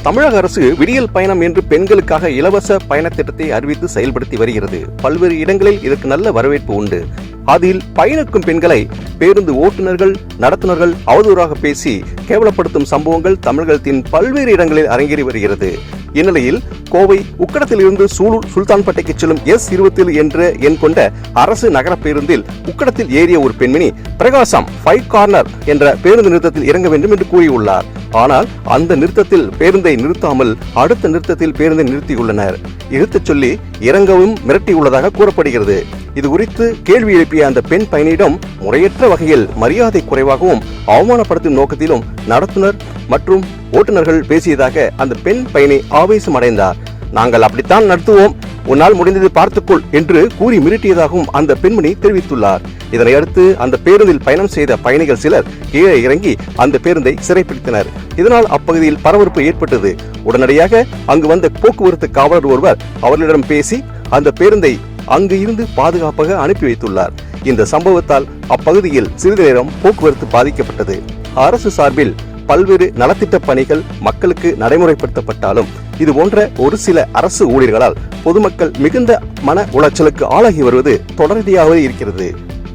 தமிழக அரசு விடியல் பயணம் என்று பெண்களுக்காக இலவச பயண திட்டத்தை அறிவித்து செயல்படுத்தி வருகிறது. பல்வேறு இடங்களில் இதற்கு நல்ல வரவேற்பு உண்டு. அதில் பயணிக்கும் பெண்களை பேருந்து ஓட்டுநர்கள், நடத்துனர்கள் அவதூறாக பேசி கேவலப்படுத்தும் சம்பவங்கள் தமிழகத்தின் பல்வேறு இடங்களில் அரங்கேறி வருகிறது. இந்நிலையில் கோவை உக்கடத்திலிருந்து சூலூர் சுல்தான்பேட்டைக்கு செல்லும் S27 என்ற எண் கொண்ட அரசு நகர பேருந்தில் உக்கடத்தில் ஏறிய ஒரு பெண்மணி பிரகாசம் 5 கார்னர் என்ற பேருந்து நிறுத்தத்தில் இறங்க வேண்டும் என்று கூறியுள்ளார். ஆனால் அந்த நிறுத்தத்தில் பேருந்தை நிறுத்தாமல் அடுத்த நிறுத்தத்தில் பேருந்தை நிறுத்தியுள்ளனர். நிறுத்தச் சொல்லி இறங்கவும் மிரட்டியுள்ளதாக கூறப்படுகிறது. இது குறித்து கேள்வி எழுப்பிய அந்த பெண் பயணியிடம் முறையற்ற வகையில் மரியாதை குறைவாகவும் அவமானப்படுத்தும் நோக்கத்திலும் நடத்துனர் மற்றும் ஓட்டுநர்கள் பேசியதாக அந்த பெண் பயணி ஆவேசம் அடைந்தார். நாங்கள் அப்படித்தான் நடத்துவோம், உன்னால் முடிந்ததை பார்த்துக்கொள் என்று கூறி மிரட்டியதாகவும் அந்த பெண்மணி தெரிவித்துள்ளார். இதனையடுத்து அந்த பேருந்தில் பயணம் செய்த பயணிகள் சிலர் கீழே இறங்கி அந்த பேருந்தை சிறைப்பிடித்தனர். இதனால் அப்பகுதியில் பரபரப்பு ஏற்பட்டது. உடனடியாக அங்கு வந்த போக்குவரத்து காவலர் ஒருவர் அவர்களிடம் பேசி அந்த பேருந்தை அங்கு இருந்து பாதுகாப்பாக அனுப்பி வைத்துள்ளார். இந்த சம்பவத்தால் அப்பகுதியில் சிறிது நேரம் போக்குவரத்து பாதிக்கப்பட்டது. அரசு சார்பில் பல்வேறு நலத்திட்ட பணிகள் மக்களுக்கு நடைமுறைப்படுத்தப்பட்டாலும் இது போன்ற ஒரு சில அரசு ஊழியர்களால் பொதுமக்கள் மிகுந்த மன உளைச்சலுக்கு ஆளாகி வருவது தொடர்ச்சியாகவே இருக்கிறது.